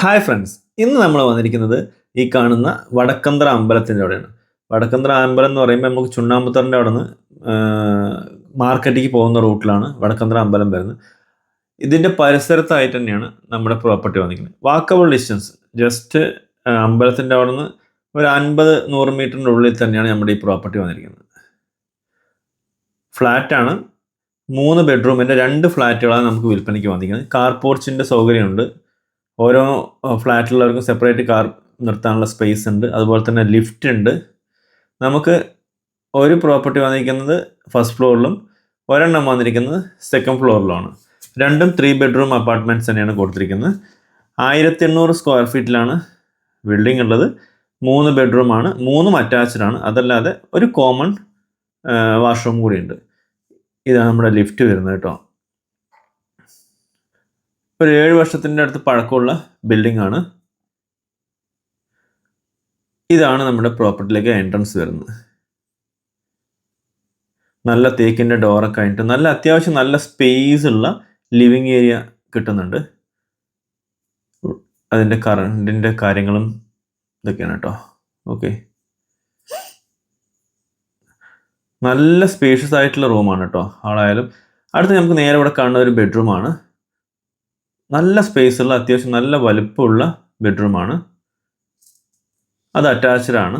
Hi friends, ഇന്ന് നമ്മൾ വന്നിരിക്കുന്നത് ഈ കാണുന്ന വടക്കന്തറ അമ്പലത്തിൻ്റെ അവിടെയാണ്. വടക്കന്തറ അമ്പലം എന്ന് പറയുമ്പോൾ നമുക്ക് ചുണ്ണാമ്പുത്തറിൻ്റെ അവിടെ നിന്ന് മാർക്കറ്റിലേക്ക് പോകുന്ന റൂട്ടിലാണ് വടക്കന്തറ അമ്പലം വരുന്നത്. ഇതിൻ്റെ പരിസരത്തായിട്ട് തന്നെയാണ് നമ്മുടെ പ്രോപ്പർട്ടി വന്നിരിക്കുന്നത്. വാക്കബിൾ ഡിസ്റ്റൻസ്, ജസ്റ്റ് അമ്പലത്തിൻ്റെ അവിടെ നിന്ന് ഒരു 50-100 മീറ്ററിൻ്റെ ഉള്ളിൽ തന്നെയാണ് നമ്മുടെ ഈ പ്രോപ്പർട്ടി വന്നിരിക്കുന്നത്. ഫ്ലാറ്റാണ്, 3 ബെഡ്റൂമിൻ്റെ 2 ഫ്ലാറ്റുകളാണ് നമുക്ക് വിൽപ്പനയ്ക്ക് വന്നിരിക്കുന്നത്. കാർ പോർച്ചിൻ്റെ സൗകര്യമുണ്ട്. ഓരോ ഫ്ലാറ്റിലുള്ളവർക്കും സെപ്പറേറ്റ് കാർ നിർത്താനുള്ള സ്പേസ് ഉണ്ട്. അതുപോലെ തന്നെ ലിഫ്റ്റ് ഉണ്ട്. നമുക്ക് ഒരു പ്രോപ്പർട്ടി വന്നിരിക്കുന്നത് ഫസ്റ്റ് ഫ്ലോറിലും ഒരെണ്ണം വന്നിരിക്കുന്നത് സെക്കൻഡ് ഫ്ലോറിലുമാണ്. രണ്ടും 3 ബെഡ്റൂം അപ്പാർട്ട്മെൻറ്റ്സ് തന്നെയാണ് കൊടുത്തിരിക്കുന്നത്. 1800 സ്ക്വയർ ഫീറ്റിലാണ് ബിൽഡിംഗ് ഉള്ളത്. 3 ബെഡ്റൂമാണ്, 3 അറ്റാച്ച്ഡ് ആണ്. അതല്ലാതെ ഒരു കോമൺ വാഷ്റൂം കൂടി ഉണ്ട്. ഇതാണ് നമ്മുടെ ലിഫ്റ്റ് വരുന്നത് കേട്ടോ. ഒരു 7 വർഷത്തിൻ്റെ അടുത്ത് പഴക്കമുള്ള ബിൽഡിംഗ് ആണ്. ഇതാണ് നമ്മുടെ പ്രോപ്പർട്ടിയിലേക്ക് എൻട്രൻസ് വരുന്നത്. നല്ല തേക്കിൻ്റെ ഡോറൊക്കെ ആയിട്ട് നല്ല അത്യാവശ്യം നല്ല സ്പേസ് ഉള്ള ലിവിങ് ഏരിയ കിട്ടുന്നുണ്ട്. അതിൻ്റെ കറണ്ടിൻ്റെ കാര്യങ്ങളും ഇതൊക്കെയാണ് കേട്ടോ. ഓക്കെ, നല്ല സ്പേഷ്യസ് ആയിട്ടുള്ള റൂമാണ് കേട്ടോ. ആളായാലും അടുത്ത് നമുക്ക് നേരെ ഇവിടെ കാണുന്ന ഒരു ബെഡ്റൂമാണ്. നല്ല സ്പേസ് ഉള്ള അത്യാവശ്യം നല്ല വലുപ്പമുള്ള ബെഡ്റൂമാണ്. അത് അറ്റാച്ച്ഡ് ആണ്.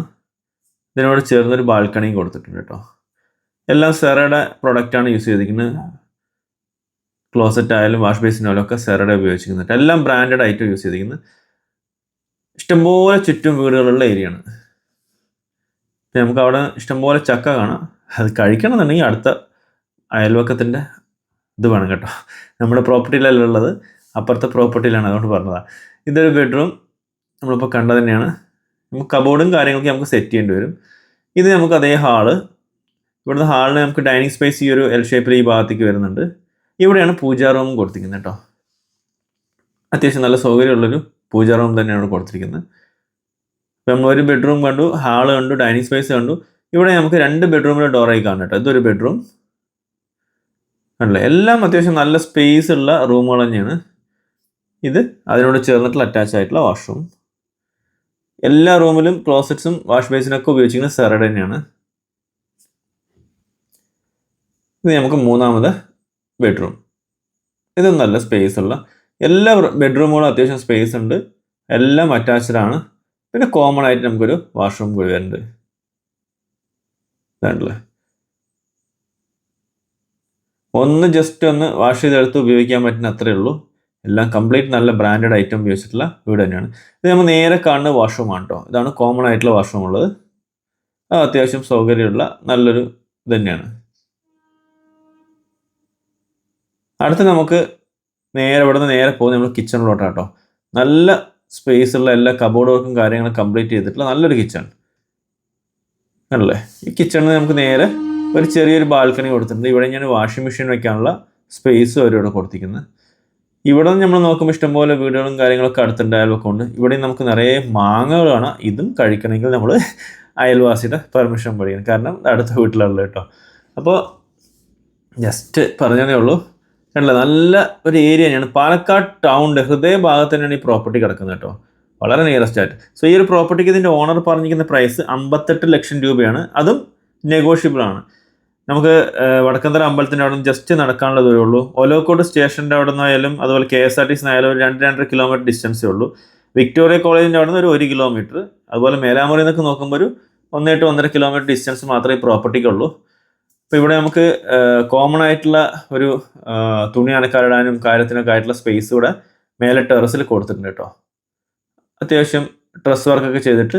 ഇതിനോട് ചേർന്നൊരു ബാൽക്കണിയും കൊടുത്തിട്ടുണ്ട് കേട്ടോ. എല്ലാം സെറയുടെ പ്രൊഡക്റ്റാണ് യൂസ് ചെയ്തിരിക്കുന്നത്. ക്ലോസറ്റ് ആയാലും വാഷ് ബേസിനായാലും ഒക്കെ സെറയുടെ ഉപയോഗിച്ചിരിക്കുന്നുണ്ട്. എല്ലാം ബ്രാൻഡഡ് ആയിട്ട് യൂസ് ചെയ്തിരിക്കുന്നത്. ഇഷ്ടംപോലെ ചുറ്റും വീടുകളുള്ള ഏരിയയാണ്. നമുക്ക് അവിടെ ഇഷ്ടംപോലെ ചക്ക കാണാം. അത് കഴിക്കണമെന്നുണ്ടെങ്കിൽ അടുത്ത അയൽവക്കത്തിൻ്റെ ഇത് വേണം കേട്ടോ. നമ്മുടെ പ്രോപ്പർട്ടിയിലല്ല ഉള്ളത്, അപ്പുറത്തെ പ്രോപ്പർട്ടിയിലാണ്, അതുകൊണ്ട് പറഞ്ഞതാണ്. ഇതൊരു ബെഡ്റൂം നമ്മളിപ്പോൾ കണ്ടത് തന്നെയാണ്. നമുക്ക് കബോർഡും കാര്യങ്ങളൊക്കെ നമുക്ക് സെറ്റ് ചെയ്യേണ്ടി വരും. ഇത് നമുക്ക് അതേ ഹാള്. ഇവിടുന്ന് ഹാളിന് നമുക്ക് ഡൈനിങ് സ്പേസ് ഈ ഒരു എൽ ഷേപ്പിൽ ഈ ഭാഗത്തേക്ക് വരുന്നുണ്ട്. ഇവിടെയാണ് പൂജാ റൂം കൊടുത്തിരിക്കുന്നത് കേട്ടോ. അത്യാവശ്യം നല്ല സൗകര്യമുള്ളൊരു പൂജാ റൂം തന്നെയാണ് കൊടുത്തിരിക്കുന്നത്. ഇപ്പം നമ്മൾ ഒരു ബെഡ്റൂം കണ്ടു, ഹാള് കണ്ടു, ഡൈനിങ് സ്പേസ് കണ്ടു. ഇവിടെ നമുക്ക് 2 ബെഡ്റൂമിലെ ഡോറായി കാണും കേട്ടോ. ഇതൊരു ബെഡ്റൂം കണ്ടില്ലേ. എല്ലാം അത്യാവശ്യം നല്ല സ്പേസ് ഉള്ള റൂമുകൾ തന്നെയാണ്. ഇത് അതിനോട് ചേർന്നിട്ടുള്ള അറ്റാച്ച് ആയിട്ടുള്ള വാഷ്റൂം. എല്ലാ റൂമിലും ക്ലോസറ്റ്സും വാഷ് ബേസിനൊക്കെ ഉപയോഗിച്ചിരിക്കുന്ന സെറയുടെ തന്നെയാണ്. ഇത് നമുക്ക് 3ാമത് ബെഡ്റൂം. ഇതും നല്ല സ്പേസ് ഉള്ള, എല്ലാ ബെഡ്റൂമുകളും അത്യാവശ്യം സ്പേസ് ഉണ്ട്. എല്ലാം അറ്റാച്ച്ഡ് ആണ്. പിന്നെ കോമൺ ആയിട്ട് നമുക്കൊരു വാഷ്റൂം കൂടി വരുന്നുണ്ട്. ഇതാണല്ലേ, ഒന്ന് ജസ്റ്റ് ഒന്ന് വാഷ് ചെയ്തെടുത്ത് ഉപയോഗിക്കാൻ പറ്റുന്ന അത്രയേ ഉള്ളൂ. എല്ലാം കംപ്ലീറ്റ് നല്ല ബ്രാൻഡഡ് ഐറ്റം ഉപയോഗിച്ചിട്ടുള്ള വീട് തന്നെയാണ്. ഇത് നമ്മൾ നേരെ കാണുന്ന വാഷ്റൂമാണ് കേട്ടോ. ഇതാണ് കോമൺ ആയിട്ടുള്ള വാഷ്റൂം ഉള്ളത്. അത് അത്യാവശ്യം സൗകര്യമുള്ള നല്ലൊരു ഇത് തന്നെയാണ്. അടുത്ത് നമുക്ക് ഇവിടെ നിന്ന് നേരെ പോകുന്നത് നമ്മൾ കിച്ചണിലോട്ടാണ് കേട്ടോ. നല്ല സ്പേസ് ഉള്ള എല്ലാ കബോർഡ് വർക്കും കാര്യങ്ങളും കംപ്ലീറ്റ് ചെയ്തിട്ടുള്ള നല്ലൊരു കിച്ചൺ ആണല്ലേ. ഈ കിച്ചണിൽ നമുക്ക് നേരെ ഒരു ചെറിയൊരു ബാൽക്കണി കൊടുത്തിട്ടുണ്ട്. ഇവിടെ ഞാൻ വാഷിംഗ് മെഷീൻ വെക്കാനുള്ള സ്പേസ് അവരിവിടെ കൊടുത്തിരിക്കുന്നത്. ഇവിടെ നിന്ന് നമ്മൾ നോക്കുമ്പോൾ ഇഷ്ടംപോലെ വീടുകളും കാര്യങ്ങളൊക്കെ അടുത്തുണ്ട്, അയൽവക്കം ഉണ്ട്. ഇവിടെയും നമുക്ക് നിറയെ മാങ്ങകൾ കാണാം. ഇതും കഴിക്കണമെങ്കിൽ നമ്മൾ അയൽവാസിയുടെ പെർമിഷൻ പഠിക്കണം, കാരണം അടുത്ത വീട്ടിലുള്ളത് കേട്ടോ. അപ്പോൾ ജസ്റ്റ് പറഞ്ഞതേ ഉള്ളൂ. കണ്ടില്ല, നല്ല ഒരു ഏരിയ തന്നെയാണ്. പാലക്കാട് ടൗണിൻ്റെ ഹൃദയഭാഗത്ത് തന്നെയാണ് ഈ പ്രോപ്പർട്ടി കിടക്കുന്നത് കേട്ടോ. വളരെ നിയറസ്റ്റ് ആയിട്ട്. സോ ഈ ഒരു പ്രോപ്പർട്ടിക്ക് ഇതിൻ്റെ ഓണർ പറഞ്ഞിരിക്കുന്ന പ്രൈസ് 58 ലക്ഷം രൂപയാണ്. അതും നെഗോഷ്യബിൾ ആണ്. നമുക്ക് വടക്കന്തറ അമ്പലത്തിൻ്റെ അവിടെ നിന്ന് ജസ്റ്റ് നടക്കാനുള്ള ദൂരമേ ഉള്ളൂ. ഒലോക്കോട് സ്റ്റേഷൻ്റെ അവിടെ നിന്നായാലും അതുപോലെ KSRTC ആയാലും ഒരു 2-2.5 കിലോമീറ്റർ ഡിസ്റ്റൻസേ ഉള്ളൂ. വിക്ടോറിയ കോളേജിൻ്റെ അവിടെ നിന്ന് ഒരു 1 കിലോമീറ്റർ, അതുപോലെ മേലാമുറിയിൽ നിന്നൊക്കെ നോക്കുമ്പോൾ ഒരു 1-1.5 കിലോമീറ്റർ ഡിസ്റ്റൻസ് മാത്രമേ ഈ പ്രോപ്പർട്ടിക്കുള്ളൂ. അപ്പോൾ ഇവിടെ നമുക്ക് കോമൺ ആയിട്ടുള്ള ഒരു തുണി അലക്കാനിടാനും കാര്യത്തിനൊക്കെ ആയിട്ടുള്ള സ്പേസ് ഇവിടെ മേലെ ടെറസിൽ കൊടുത്തിട്ടുണ്ട് കേട്ടോ. അത്യാവശ്യം ഡ്രസ് വർക്കൊക്കെ ചെയ്തിട്ട്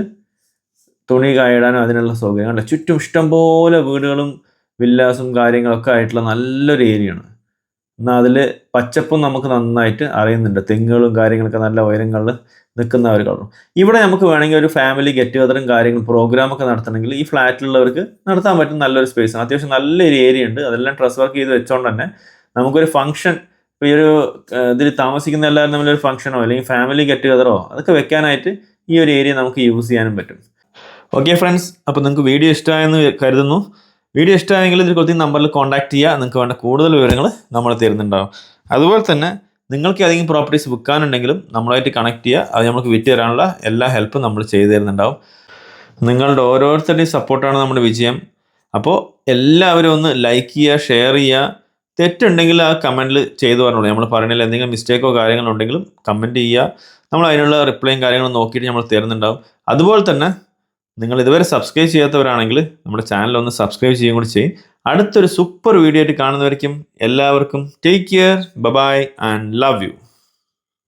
തുണി കായിടാനും അതിനുള്ള സൗകര്യം അല്ല. ചുറ്റും ഇഷ്ടംപോലെ വീടുകളും വില്ലാസും കാര്യങ്ങളൊക്കെ ആയിട്ടുള്ള നല്ലൊരു ഏരിയയാണ്. എന്നാൽ അതിൽ പച്ചപ്പും നമുക്ക് നന്നായിട്ട് അറിയുന്നുണ്ട്. തെങ്ങുകളും കാര്യങ്ങളൊക്കെ നല്ല ഉയരങ്ങളിൽ നിൽക്കുന്നവർ കാണും. ഇവിടെ നമുക്ക് വേണമെങ്കിൽ ഒരു ഫാമിലി ഗെറ്റ് ടുഗദറും കാര്യങ്ങളും പ്രോഗ്രാമൊക്കെ നടത്തണമെങ്കിൽ ഈ ഫ്ലാറ്റിലുള്ളവർക്ക് നടത്താൻ പറ്റും നല്ലൊരു സ്പേസാണ്. അത്യാവശ്യം നല്ലൊരു ഏരിയ ഉണ്ട്. അതെല്ലാം ഡ്രസ് വർക്ക് ചെയ്ത് വെച്ചോണ്ട് തന്നെ നമുക്കൊരു ഫംഗ്ഷൻ, ഇപ്പോൾ ഈ ഒരു ഇതിൽ താമസിക്കുന്ന എല്ലാവരും നമ്മളൊരു ഫംഗ്ഷനോ അല്ലെങ്കിൽ ഫാമിലി ഗെറ്റ് ടുഗദറോ അതൊക്കെ വെക്കാനായിട്ട് ഈ ഒരു ഏരിയ നമുക്ക് യൂസ് ചെയ്യാനും പറ്റും. ഓക്കെ ഫ്രണ്ട്സ്, അപ്പോൾ നിങ്ങൾക്ക് വീഡിയോ ഇഷ്ടമായെന്ന് കരുതുന്നു. വീഡിയോ ഇഷ്ടമായെങ്കിൽ ഇതിൽ കൊടുത്ത നമ്പറിൽ കോൺടാക്ട് ചെയ്യുക. നിങ്ങൾക്ക് വേണ്ട കൂടുതൽ വിവരങ്ങൾ നമ്മൾ തരുന്നുണ്ടാകും. അതുപോലെ തന്നെ നിങ്ങൾക്ക് ഏതെങ്കിലും പ്രോപ്പർട്ടീസ് വിൽക്കാനുണ്ടെങ്കിലും നമ്മളുമായിട്ട് കണക്ട് ചെയ്യുക. അത് നമുക്ക് വിറ്റ് തരാനുള്ള എല്ലാ ഹെൽപ്പും നമ്മൾ ചെയ്തു തരുന്നുണ്ടാവും. നിങ്ങളുടെ ഓരോരുത്തരുടെയും സപ്പോർട്ടാണ് നമ്മുടെ വിജയം. അപ്പോൾ എല്ലാവരും ഒന്ന് ലൈക്ക് ചെയ്യുക, ഷെയർ ചെയ്യുക. തെറ്റുണ്ടെങ്കിൽ ആ കമൻറ്റിൽ ചെയ്തു പറഞ്ഞോളൂ. നമ്മൾ പറയണില്ല എന്തെങ്കിലും മിസ്റ്റേക്കോ കാര്യങ്ങളോ ഉണ്ടെങ്കിലും കമൻറ്റ് ചെയ്യുക. നമ്മൾ അതിനുള്ള റിപ്ലൈയും കാര്യങ്ങളും നോക്കിയിട്ട് നമ്മൾ തരുന്നുണ്ടാവും. അതുപോലെ തന്നെ നിങ്ങൾ ഇതുവരെ സബ്സ്ക്രൈബ് ചെയ്യാത്തവരാണെങ്കിൽ നമ്മുടെ ചാനൽ ഒന്ന് സബ്സ്ക്രൈബ് ചെയ്യുകയും കൂടി ചെയ്യും. അടുത്തൊരു സൂപ്പർ വീഡിയോ ആയിട്ട് കാണുന്നവരേക്കും എല്ലാവർക്കും take care, bye and love U.